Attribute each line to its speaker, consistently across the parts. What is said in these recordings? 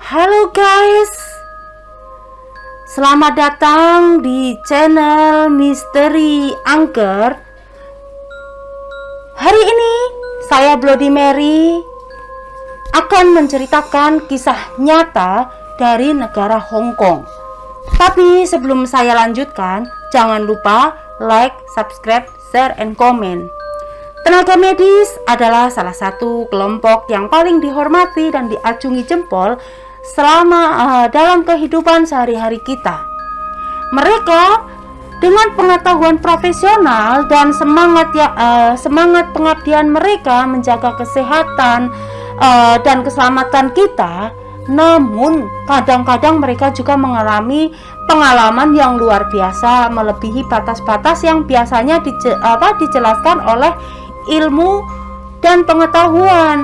Speaker 1: Halo guys, selamat datang di channel Misteri Angker. Hari ini saya Bloody Mary akan menceritakan kisah nyata dari negara Hong Kong. Tapi sebelum saya lanjutkan, jangan lupa like, subscribe, share, and comment. Tenaga medis adalah salah satu kelompok yang paling dihormati dan diacungi jempol selama dalam kehidupan sehari-hari kita. Mereka dengan pengetahuan profesional dan semangat pengabdian mereka menjaga kesehatan dan keselamatan kita. Namun kadang-kadang mereka juga mengalami pengalaman yang luar biasa melebihi batas-batas yang biasanya dijelaskan oleh ilmu dan pengetahuan.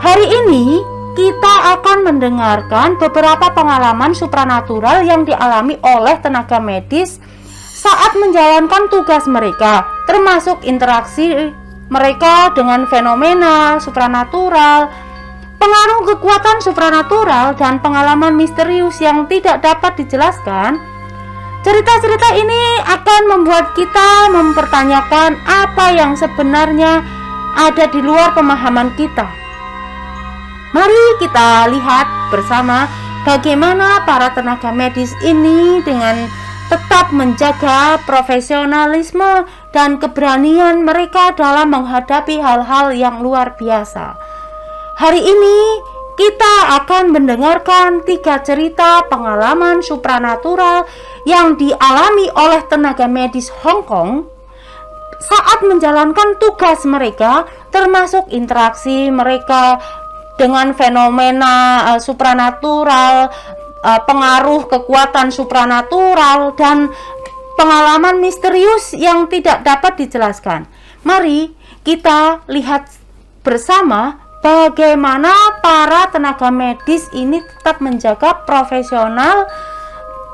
Speaker 1: Hari ini kita akan mendengarkan beberapa pengalaman supranatural yang dialami oleh tenaga medis saat menjalankan tugas mereka, termasuk interaksi mereka dengan fenomena supranatural, pengaruh kekuatan supranatural, dan pengalaman misterius yang tidak dapat dijelaskan. Cerita-cerita ini akan membuat kita mempertanyakan apa yang sebenarnya ada di luar pemahaman kita. Mari kita lihat bersama bagaimana para tenaga medis ini dengan tetap menjaga profesionalisme dan keberanian mereka dalam menghadapi hal-hal yang luar biasa. Hari ini kita akan mendengarkan 3 cerita pengalaman supranatural yang dialami oleh tenaga medis Hong Kong saat menjalankan tugas mereka, termasuk interaksi mereka dengan fenomena supranatural, pengaruh kekuatan supranatural, dan pengalaman misterius yang tidak dapat dijelaskan. Mari kita lihat bersama bagaimana para tenaga medis ini tetap menjaga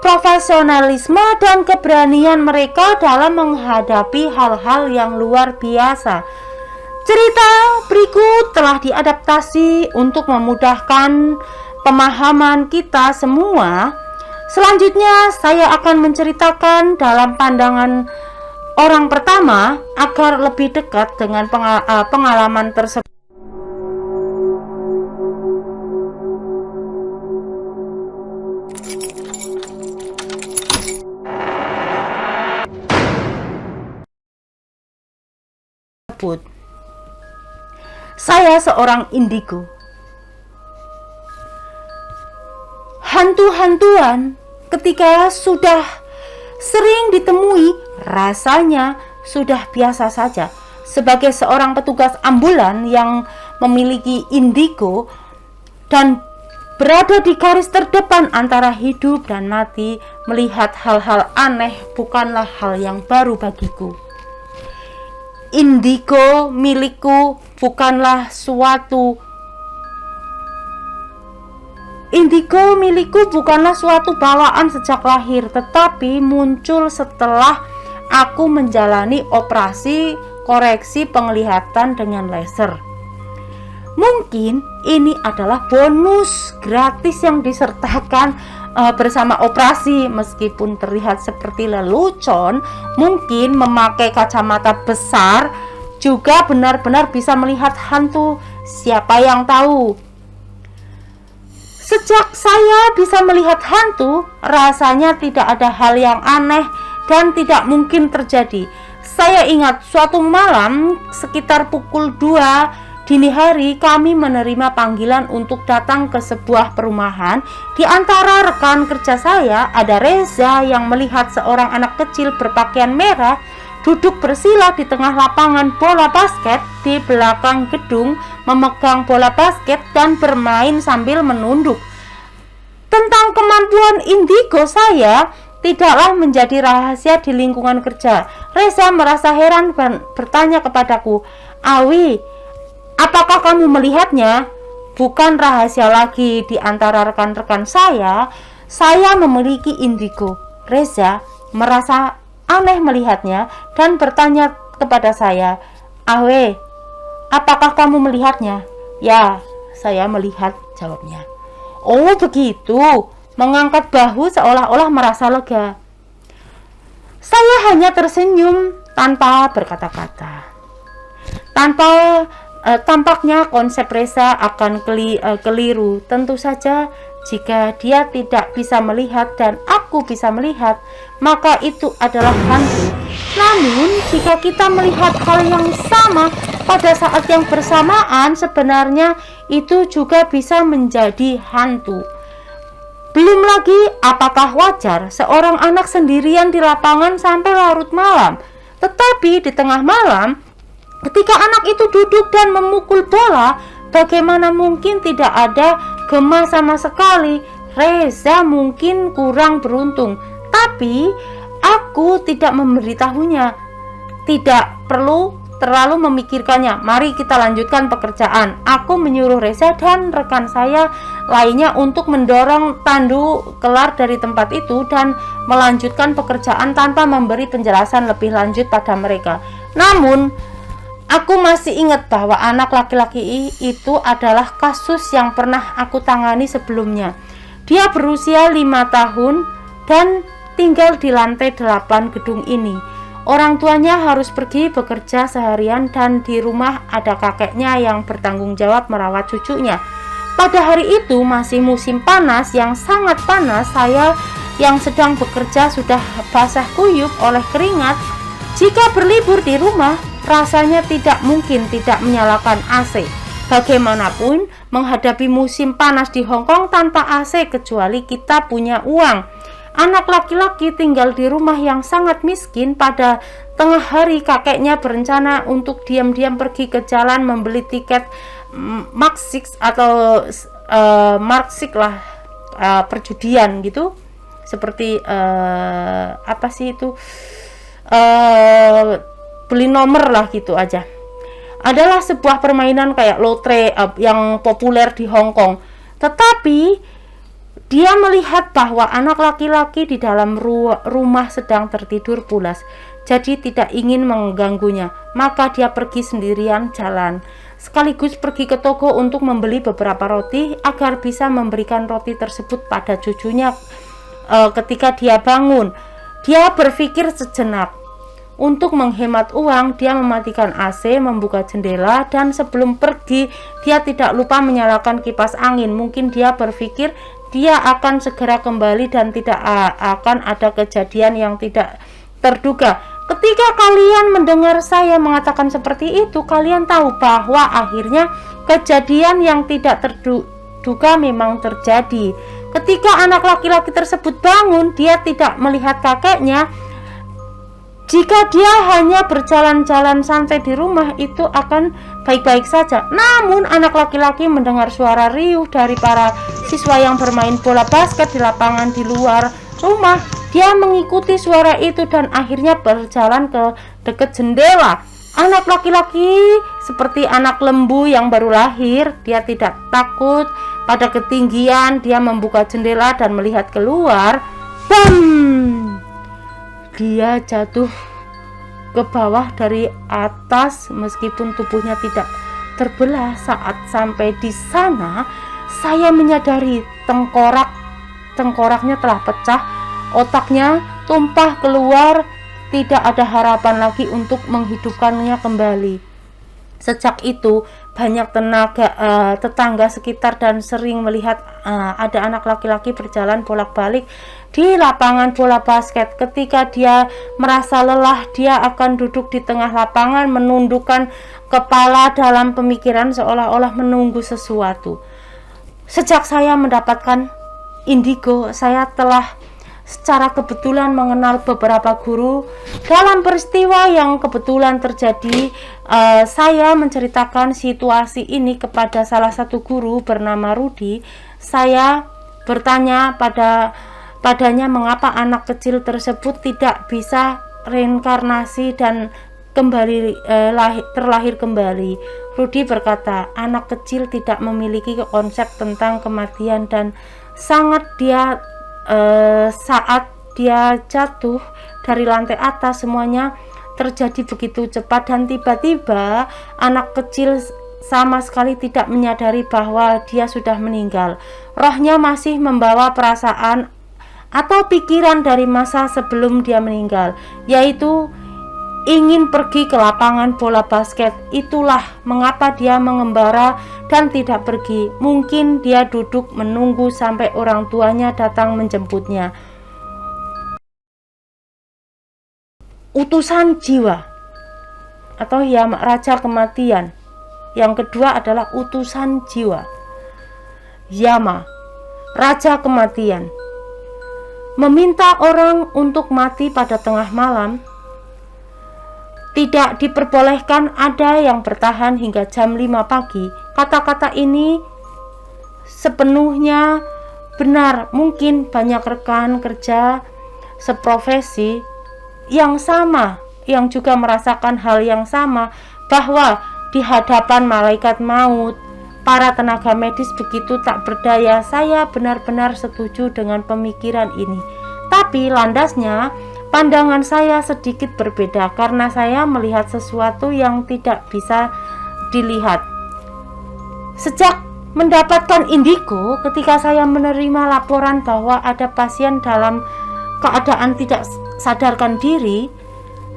Speaker 1: profesionalisme dan keberanian mereka dalam menghadapi hal-hal yang luar biasa. Cerita berikut telah diadaptasi untuk memudahkan pemahaman kita semua. Selanjutnya saya akan menceritakan dalam pandangan orang pertama agar lebih dekat dengan pengalaman tersebut. Saya seorang indigo. Hantu-hantuan ketika sudah sering ditemui rasanya sudah biasa saja. Sebagai seorang petugas ambulan yang memiliki indigo dan berada di garis terdepan antara hidup dan mati, melihat hal-hal aneh bukanlah hal yang baru bagiku. Indigo milikku bukanlah suatu bawaan sejak lahir, tetapi muncul setelah aku menjalani operasi koreksi penglihatan dengan laser. Mungkin ini adalah bonus gratis yang disertakan bersama operasi. Meskipun terlihat seperti lelucon, mungkin memakai kacamata besar juga benar-benar bisa melihat hantu. Siapa yang tahu? Sejak saya bisa melihat hantu, rasanya tidak ada hal yang aneh dan tidak mungkin terjadi. Saya ingat suatu malam sekitar pukul 2 dini hari, kami menerima panggilan untuk datang ke sebuah perumahan. Di antara rekan kerja saya ada Reza yang melihat seorang anak kecil berpakaian merah duduk bersila di tengah lapangan bola basket di belakang gedung, memegang bola basket dan bermain sambil menunduk. Tentang kemampuan indigo saya tidaklah menjadi rahasia di lingkungan kerja. Reza merasa heran dan bertanya kepadaku, "Awi, apakah kamu melihatnya?" Bukan rahasia lagi di antara rekan-rekan saya memiliki indigo. Reza merasa aneh melihatnya dan bertanya kepada saya, "Awe, apakah kamu melihatnya?" "Ya, saya melihat," jawabnya. Oh begitu, mengangkat bahu seolah-olah merasa lega. Saya hanya tersenyum tanpa berkata-kata. Tampaknya konsep Reza akan keliru. Tentu saja jika dia tidak bisa melihat dan aku bisa melihat, maka itu adalah hantu. Namun jika kita melihat hal yang sama pada saat yang bersamaan, sebenarnya itu juga bisa menjadi hantu. Belum lagi, apakah wajar seorang anak sendirian di lapangan sampai larut malam? Tetapi di tengah malam, ketika anak itu duduk dan memukul bola, bagaimana mungkin tidak ada gema sama sekali? Reza mungkin kurang beruntung, tapi aku tidak memberitahunya. Tidak perlu terlalu memikirkannya. Mari kita lanjutkan pekerjaan. Aku menyuruh Reza dan rekan saya lainnya untuk mendorong tandu kelar dari tempat itu dan melanjutkan pekerjaan tanpa memberi penjelasan lebih lanjut pada mereka. Namun aku masih ingat bahwa anak laki-laki itu adalah kasus yang pernah aku tangani sebelumnya. Dia berusia 5 tahun dan tinggal di lantai 8 gedung ini. Orang tuanya harus pergi bekerja seharian dan di rumah ada kakeknya yang bertanggung jawab merawat cucunya. Pada hari itu masih musim panas yang sangat panas. Saya yang sedang bekerja sudah basah kuyup oleh keringat. Jika berlibur di rumah, rasanya tidak mungkin tidak menyalakan AC. Bagaimanapun, menghadapi musim panas di Hong Kong tanpa AC kecuali kita punya uang. Anak laki-laki tinggal di rumah yang sangat miskin. Pada tengah hari kakeknya berencana untuk diam-diam pergi ke jalan membeli tiket Marksik atau Marksik lah, perjudian gitu, seperti apa sih itu, beli nomor lah gitu aja. Adalah sebuah permainan kayak lotre yang populer di Hong Kong. Tetapi dia melihat bahwa anak laki-laki di dalam rumah sedang tertidur pulas, jadi tidak ingin mengganggunya. Maka dia pergi sendirian jalan, sekaligus pergi ke toko untuk membeli beberapa roti agar bisa memberikan roti tersebut pada cucunya ketika dia bangun. Dia berpikir sejenak. Untuk menghemat uang, dia mematikan AC, membuka jendela, dan sebelum pergi, dia tidak lupa menyalakan kipas angin. Mungkin dia berpikir dia akan segera kembali dan tidak akan ada kejadian yang tidak terduga. Ketika kalian mendengar saya mengatakan seperti itu, kalian tahu bahwa akhirnya kejadian yang tidak terduga memang terjadi. Ketika anak laki-laki tersebut bangun, dia tidak melihat kakeknya. Jika dia hanya berjalan-jalan santai di rumah, itu akan baik-baik saja. Namun anak laki-laki mendengar suara riuh dari para siswa yang bermain bola basket di lapangan di luar rumah. Dia mengikuti suara itu dan akhirnya berjalan ke dekat jendela. Anak laki-laki seperti anak lembu yang baru lahir. Dia tidak takut pada ketinggian. Dia membuka jendela dan melihat keluar. Bam! Dia jatuh ke bawah dari atas meskipun tubuhnya tidak terbelah. Saat sampai di sana, saya menyadari tengkoraknya telah pecah, otaknya tumpah keluar, tidak ada harapan lagi untuk menghidupkannya kembali. Sejak itu banyak tetangga sekitar dan sering melihat ada anak laki-laki berjalan bolak-balik di lapangan bola basket. Ketika dia merasa lelah, dia akan duduk di tengah lapangan menundukkan kepala dalam pemikiran seolah-olah menunggu sesuatu. Sejak saya mendapatkan indigo, saya telah secara kebetulan mengenal beberapa guru. Dalam peristiwa yang kebetulan terjadi, saya menceritakan situasi ini kepada salah satu guru bernama Rudy. Saya bertanya padanya mengapa anak kecil tersebut tidak bisa reinkarnasi dan kembali terlahir kembali. Rudy berkata, anak kecil tidak memiliki konsep tentang kematian dan saat dia jatuh dari lantai atas, semuanya terjadi begitu cepat dan tiba-tiba anak kecil sama sekali tidak menyadari bahwa dia sudah meninggal. Rohnya masih membawa perasaan atau pikiran dari masa sebelum dia meninggal, yaitu ingin pergi ke lapangan bola basket. Itulah mengapa dia mengembara dan tidak pergi. Mungkin dia duduk menunggu sampai orang tuanya datang menjemputnya. Utusan jiwa atau Yama, raja kematian. Yang kedua adalah utusan jiwa. Yama, raja kematian, meminta orang untuk mati pada tengah malam. Tidak diperbolehkan ada yang bertahan hingga jam 5 pagi. Kata-kata ini sepenuhnya benar. Mungkin banyak rekan kerja seprofesi yang sama, yang juga merasakan hal yang sama, bahwa di hadapan malaikat maut, para tenaga medis begitu tak berdaya. Saya benar-benar setuju dengan pemikiran ini. Tapi landasnya, pandangan saya sedikit berbeda karena saya melihat sesuatu yang tidak bisa dilihat. Sejak mendapatkan indigo, ketika saya menerima laporan bahwa ada pasien dalam keadaan tidak sadarkan diri,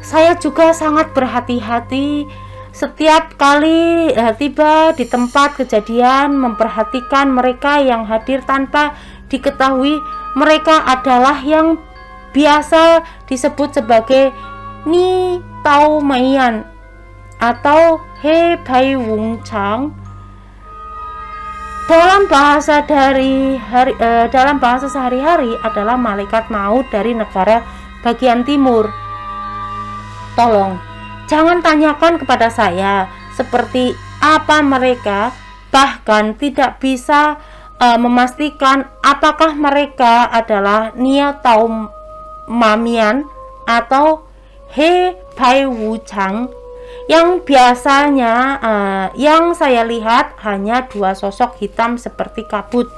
Speaker 1: saya juga sangat berhati-hati setiap kali tiba di tempat kejadian, memperhatikan mereka yang hadir tanpa diketahui mereka adalah yang biasa disebut sebagai Ni Tao Maian atau He Bai Wung Chang. Dalam bahasa sehari-hari adalah malaikat maut dari negara bagian timur. Tolong jangan tanyakan kepada saya seperti apa mereka, bahkan tidak bisa memastikan apakah mereka adalah Nia Tao Mamian atau He Bai Wu Chang. Yang biasanya yang saya lihat hanya dua sosok hitam seperti kabut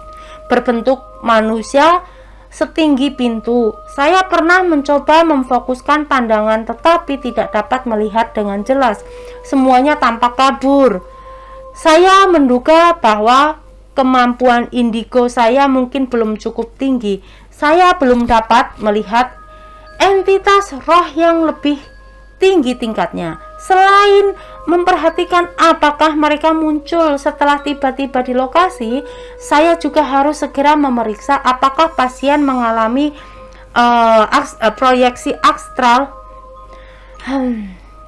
Speaker 1: berbentuk manusia setinggi pintu. Saya pernah mencoba memfokuskan pandangan tetapi tidak dapat melihat dengan jelas. Semuanya tampak kabur. Saya menduga bahwa kemampuan indigo saya mungkin belum cukup tinggi. Saya belum dapat melihat entitas roh yang lebih tinggi tingkatnya. Selain memperhatikan apakah mereka muncul setelah tiba-tiba di lokasi, saya juga harus segera memeriksa apakah pasien mengalami proyeksi astral.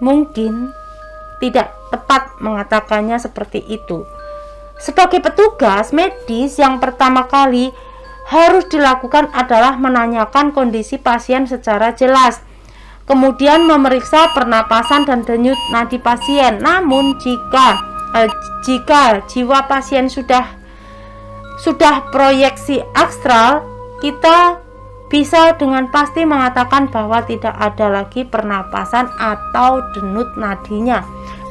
Speaker 1: Mungkin tidak tepat mengatakannya seperti itu. Sebagai petugas medis, yang pertama kali harus dilakukan adalah menanyakan kondisi pasien secara jelas, kemudian memeriksa pernapasan dan denyut nadi pasien. Namun jika jiwa pasien sudah proyeksi astral, kita bisa dengan pasti mengatakan bahwa tidak ada lagi pernapasan atau denyut nadinya.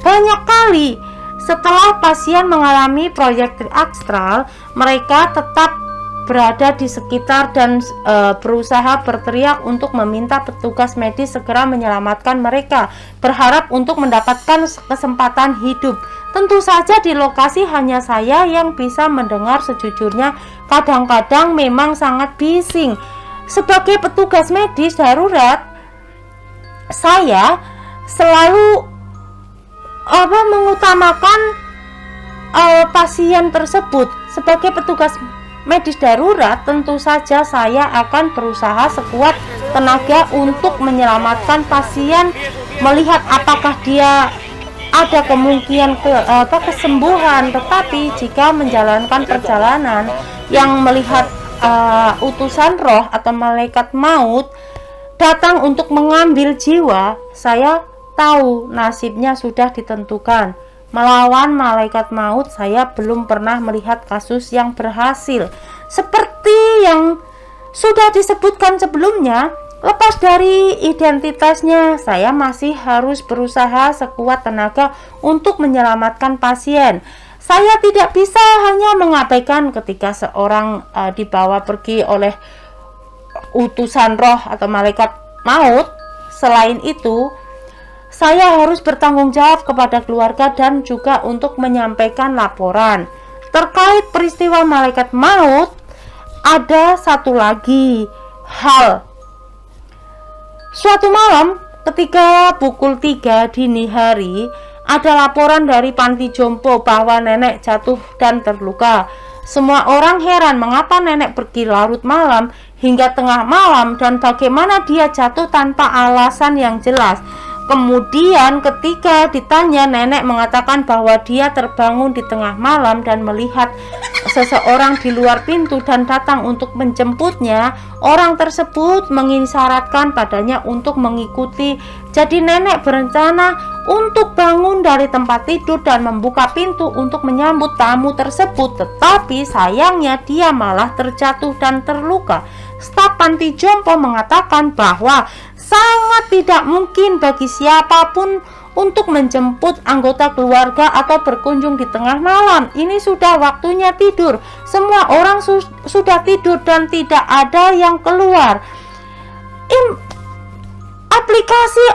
Speaker 1: Banyak kali setelah pasien mengalami proyeksi astral, mereka tetap berada di sekitar dan berusaha berteriak untuk meminta petugas medis segera menyelamatkan mereka, berharap untuk mendapatkan kesempatan hidup. Tentu saja di lokasi hanya saya yang bisa mendengar. Sejujurnya kadang-kadang memang sangat bising. Sebagai petugas medis darurat, saya selalu mengutamakan pasien tersebut. Sebagai petugas medis darurat, tentu saja saya akan berusaha sekuat tenaga untuk menyelamatkan pasien, melihat apakah dia ada kemungkinan kesembuhan. Tetapi jika menjalankan perjalanan yang melihat utusan roh atau malaikat maut datang untuk mengambil jiwa, saya tahu nasibnya sudah ditentukan. Melawan malaikat maut, saya belum pernah melihat kasus yang berhasil. Seperti yang sudah disebutkan sebelumnya, lepas dari identitasnya, saya masih harus berusaha sekuat tenaga untuk menyelamatkan pasien. Saya tidak bisa hanya mengabaikan ketika seorang dibawa pergi oleh utusan roh atau malaikat maut. Selain itu, Saya harus bertanggung jawab kepada keluarga dan juga untuk menyampaikan laporan. Terkait peristiwa malaikat maut, ada satu lagi hal. Suatu malam ketika pukul 3 dini hari, ada laporan dari panti jompo bahwa nenek jatuh dan terluka. Semua orang heran mengapa nenek pergi larut malam hingga tengah malam dan bagaimana dia jatuh tanpa alasan yang jelas. Kemudian ketika ditanya, nenek mengatakan bahwa dia terbangun di tengah malam dan melihat seseorang di luar pintu dan datang untuk menjemputnya. Orang tersebut mengisyaratkan padanya untuk mengikuti. Jadi nenek berencana untuk bangun dari tempat tidur dan membuka pintu untuk menyambut tamu tersebut. Tetapi sayangnya dia malah terjatuh dan terluka. Staf panti jompo mengatakan bahwa sangat tidak mungkin bagi siapapun untuk menjemput anggota keluarga atau berkunjung di tengah malam. Ini sudah waktunya tidur. Semua orang sudah tidur dan tidak ada yang keluar. Aplikasi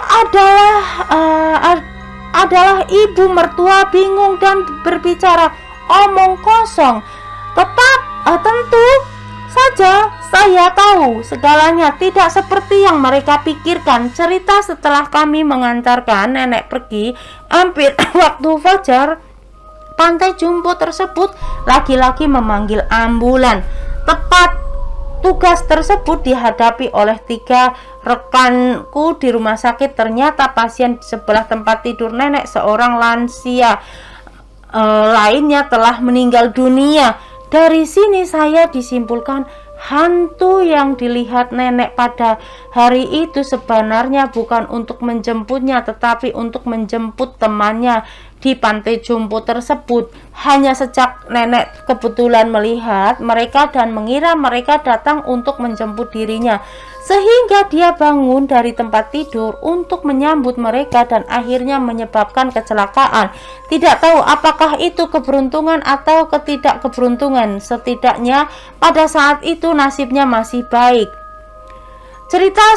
Speaker 1: adalah ibu mertua bingung dan berbicara omong kosong. Tentu saja saya tahu segalanya tidak seperti yang mereka pikirkan. Cerita setelah kami mengantarkan nenek pergi, hampir waktu fajar, pantai jompo tersebut lagi-lagi memanggil ambulan. Tepat tugas tersebut dihadapi oleh 3 rekanku di rumah sakit. Ternyata pasien di sebelah tempat tidur nenek, seorang lansia lainnya telah meninggal dunia. Dari sini saya disimpulkan hantu yang dilihat nenek pada hari itu sebenarnya bukan untuk menjemputnya, tetapi untuk menjemput temannya di pantai jompo tersebut. Hanya sejak nenek kebetulan melihat mereka dan mengira mereka datang untuk menjemput dirinya, sehingga dia bangun dari tempat tidur untuk menyambut mereka dan akhirnya menyebabkan kecelakaan. Tidak tahu apakah itu keberuntungan atau ketidakkeberuntungan. Setidaknya pada saat itu nasibnya masih baik. Ceritanya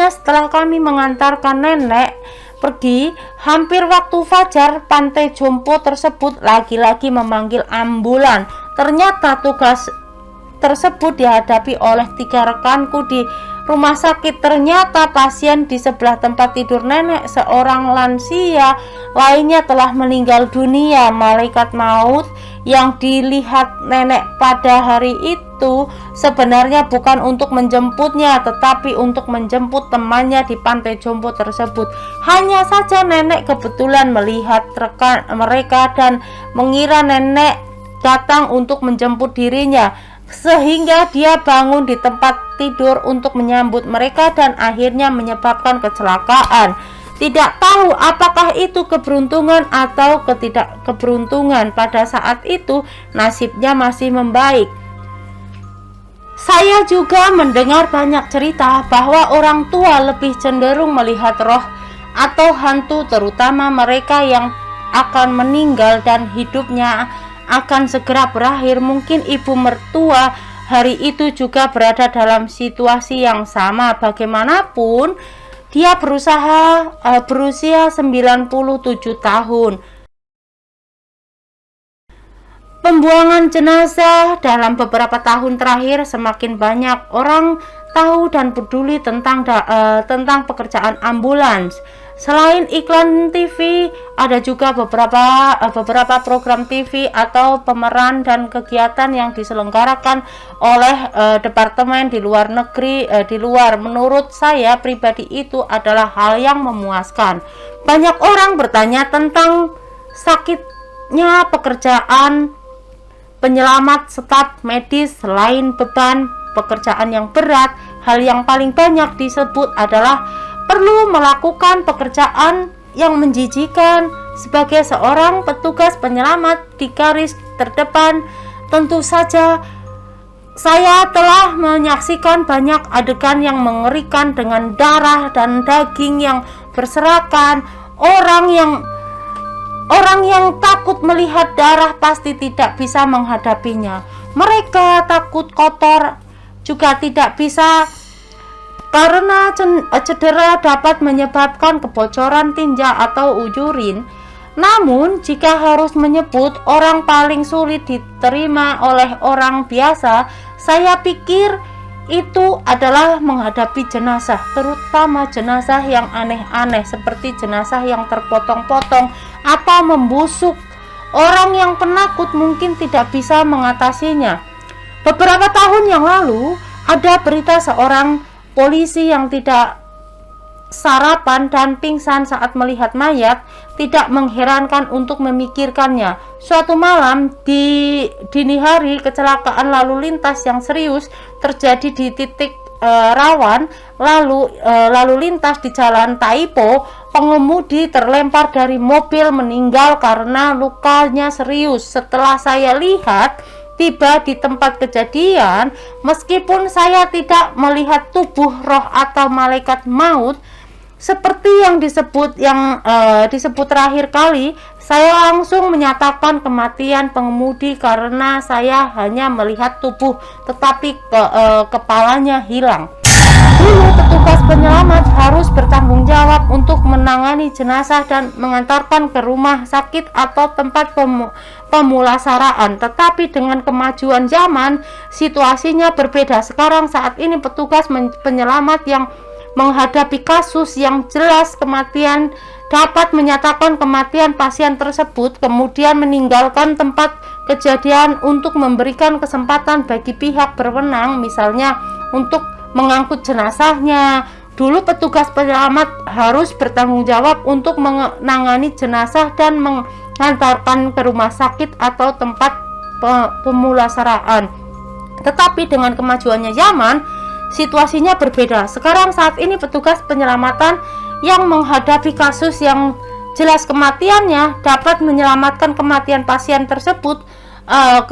Speaker 1: setelah kami mengantarkan nenek pergi, hampir waktu fajar, pantai jompo tersebut lagi-lagi memanggil ambulan. Ternyata tugas tersebut dihadapi oleh 3 rekanku di rumah sakit. Ternyata pasien di sebelah tempat tidur nenek, seorang lansia lainnya telah meninggal dunia. Malaikat maut yang dilihat nenek pada hari itu sebenarnya bukan untuk menjemputnya, tetapi untuk menjemput temannya di pantai jompo tersebut. Hanya saja nenek kebetulan melihat rekan mereka dan mengira nenek datang untuk menjemput dirinya, sehingga dia bangun di tempat tidur untuk menyambut mereka dan akhirnya menyebabkan kecelakaan. Tidak tahu apakah itu keberuntungan atau ketidakkeberuntungan. Pada saat itu nasibnya masih membaik. Saya juga mendengar banyak cerita bahwa orang tua lebih cenderung melihat roh atau hantu, terutama mereka yang akan meninggal dan hidupnya akan segera berakhir. Mungkin ibu mertua hari itu juga berada dalam situasi yang sama. Bagaimanapun, dia berusia 97 tahun. Pembuangan jenazah dalam beberapa tahun terakhir semakin banyak orang tahu dan peduli tentang pekerjaan ambulans. Selain iklan TV, ada juga beberapa program TV atau pemeran dan kegiatan yang diselenggarakan oleh departemen di luar negeri, di luar. Menurut saya pribadi itu adalah hal yang memuaskan. Banyak orang bertanya tentang sakitnya pekerjaan penyelamat staf medis. Selain beban pekerjaan yang berat, hal yang paling banyak disebut adalah perlu melakukan pekerjaan yang menjijikan sebagai seorang petugas penyelamat di garis terdepan. Tentu saja saya telah menyaksikan banyak adegan yang mengerikan dengan darah dan daging yang berserakan. Orang yang takut melihat darah pasti tidak bisa menghadapinya. Mereka takut kotor juga tidak bisa karena cedera dapat menyebabkan kebocoran tinja atau urin. Namun, jika harus menyebut orang paling sulit diterima oleh orang biasa, saya pikir itu adalah menghadapi jenazah, terutama jenazah yang aneh-aneh seperti jenazah yang terpotong-potong atau membusuk. Orang yang penakut mungkin tidak bisa mengatasinya. Beberapa tahun yang lalu, ada berita seorang polisi yang tidak sarapan dan pingsan saat melihat mayat. Tidak mengherankan untuk memikirkannya. Suatu malam di dini hari, kecelakaan lalu lintas yang serius terjadi di titik rawan lalu lintas di Jalan Taipo. Pengemudi terlempar dari mobil meninggal karena lukanya serius. Setelah saya lihat tiba di tempat kejadian, meskipun saya tidak melihat tubuh roh atau malaikat maut seperti yang disebut terakhir kali, saya langsung menyatakan kematian pengemudi karena saya hanya melihat tubuh tetapi kepalanya hilang. Dulu petugas penyelamat harus bertanggung jawab untuk menangani jenazah dan mengantarkan ke rumah sakit atau tempat pemulasaraan. Tetapi dengan kemajuan zaman, situasinya berbeda. Sekarang saat ini petugas penyelamat yang menghadapi kasus yang jelas kematian dapat menyatakan kematian pasien tersebut, kemudian meninggalkan tempat kejadian untuk memberikan kesempatan bagi pihak berwenang, misalnya untuk mengangkut jenazahnya. Dulu petugas penyelamat harus bertanggung jawab untuk menangani jenazah dan mengantarkan ke rumah sakit atau tempat pemulasaraan. Tetapi dengan kemajuannya zaman, situasinya berbeda. Sekarang saat ini petugas penyelamatan yang menghadapi kasus yang jelas kematiannya dapat menyelamatkan kematian pasien tersebut,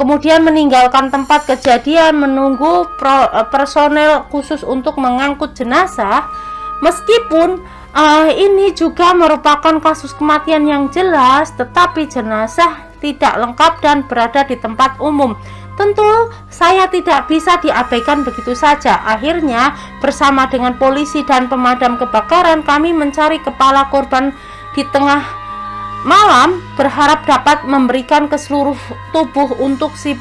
Speaker 1: kemudian meninggalkan tempat kejadian menunggu personel khusus untuk mengangkut jenazah. Meskipun ini juga merupakan kasus kematian yang jelas, tetapi jenazah tidak lengkap dan berada di tempat umum. Tentu saya tidak bisa diabaikan begitu saja. Akhirnya bersama dengan polisi dan pemadam kebakaran kami mencari kepala korban di tengah malam, berharap dapat memberikan ke seluruh tubuh untuk si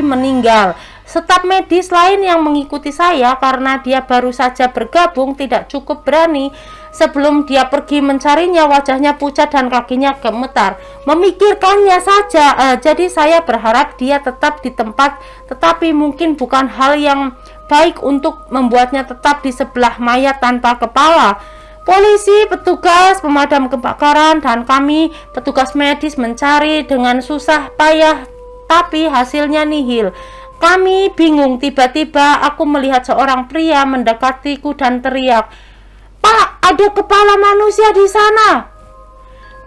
Speaker 1: meninggal. Staf medis lain yang mengikuti saya karena dia baru saja bergabung tidak cukup berani. Sebelum dia pergi mencarinya, wajahnya pucat dan kakinya gemetar. Memikirkannya saja, jadi saya berharap dia tetap di tempat, tetapi mungkin bukan hal yang baik untuk membuatnya tetap di sebelah mayat tanpa kepala. Polisi, petugas pemadam kebakaran, dan kami petugas medis mencari dengan susah payah, tapi hasilnya nihil. Kami bingung. Tiba-tiba aku melihat seorang pria mendekatiku dan teriak, "Pak, ada kepala manusia di sana."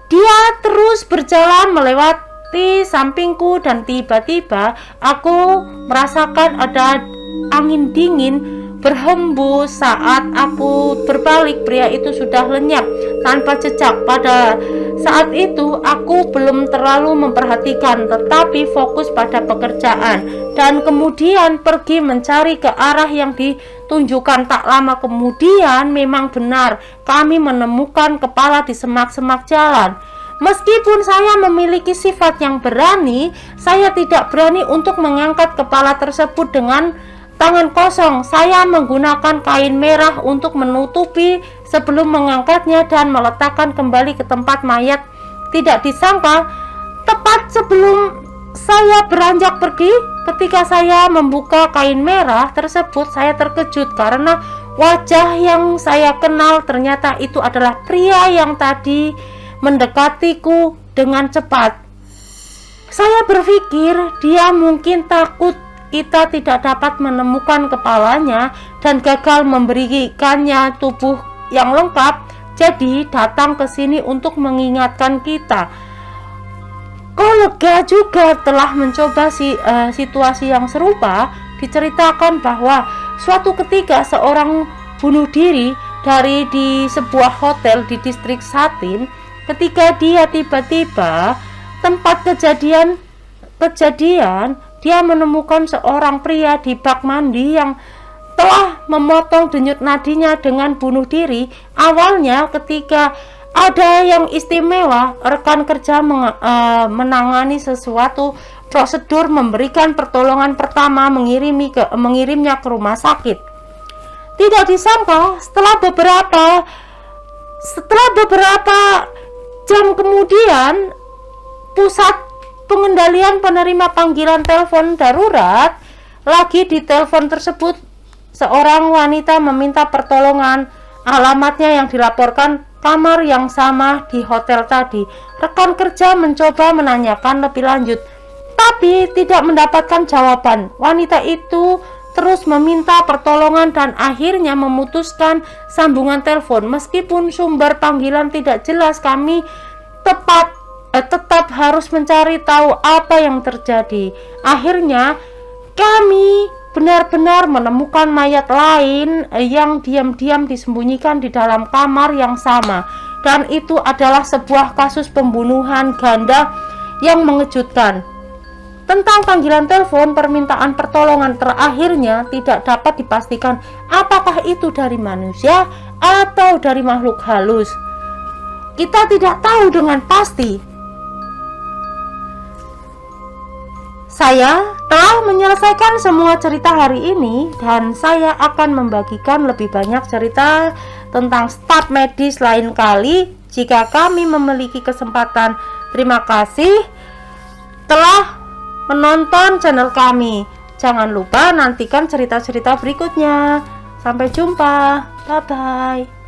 Speaker 1: Dia terus berjalan melewati sampingku dan tiba-tiba aku merasakan ada angin dingin berhembus. Saat aku berbalik, pria itu sudah lenyap tanpa jejak. Pada saat itu aku belum terlalu memperhatikan, tetapi fokus pada pekerjaan dan kemudian pergi mencari ke arah yang ditunjukkan. Tak lama kemudian memang benar kami menemukan kepala di semak-semak jalan. Meskipun saya memiliki sifat yang berani, saya tidak berani untuk mengangkat kepala tersebut dengan tangan kosong. Saya menggunakan kain merah untuk menutupi sebelum mengangkatnya dan meletakkan kembali ke tempat mayat. Tidak disangka, tepat sebelum saya beranjak pergi, ketika saya membuka kain merah tersebut, saya terkejut karena wajah yang saya kenal ternyata itu adalah pria yang tadi mendekatiku dengan cepat. Saya berpikir dia mungkin takut kita tidak dapat menemukan kepalanya dan gagal memberikannya tubuh yang lengkap, jadi datang ke sini untuk mengingatkan kita. Kolega juga telah mencoba situasi yang serupa. Diceritakan bahwa suatu ketika seorang bunuh diri di sebuah hotel di distrik Satin. Ketika dia tiba-tiba tempat kejadian dia menemukan seorang pria di bak mandi yang telah memotong denyut nadinya dengan bunuh diri. Awalnya ketika ada yang istimewa, rekan kerja menangani sesuatu prosedur, memberikan pertolongan pertama, mengirimnya ke rumah sakit. Tidak disangka setelah beberapa jam kemudian, pusat pengendalian penerima panggilan telepon darurat lagi di telepon tersebut. Seorang wanita meminta pertolongan. Alamatnya yang dilaporkan kamar yang sama di hotel tadi. Rekan kerja mencoba menanyakan lebih lanjut, tapi tidak mendapatkan jawaban. Wanita itu terus meminta pertolongan dan akhirnya memutuskan sambungan telepon. Meskipun sumber panggilan tidak jelas, kami tetap harus mencari tahu apa yang terjadi. Akhirnya kami benar-benar menemukan mayat lain yang diam-diam disembunyikan di dalam kamar yang sama, dan itu adalah sebuah kasus pembunuhan ganda yang mengejutkan. Tentang panggilan telepon, permintaan pertolongan terakhirnya tidak dapat dipastikan apakah itu dari manusia atau dari makhluk halus. Kita tidak tahu dengan pasti. Saya telah menyelesaikan semua cerita hari ini, dan saya akan membagikan lebih banyak cerita tentang staf medis lain kali jika kami memiliki kesempatan. Terima kasih telah menonton channel kami. Jangan lupa nantikan cerita-cerita berikutnya. Sampai jumpa. Bye bye.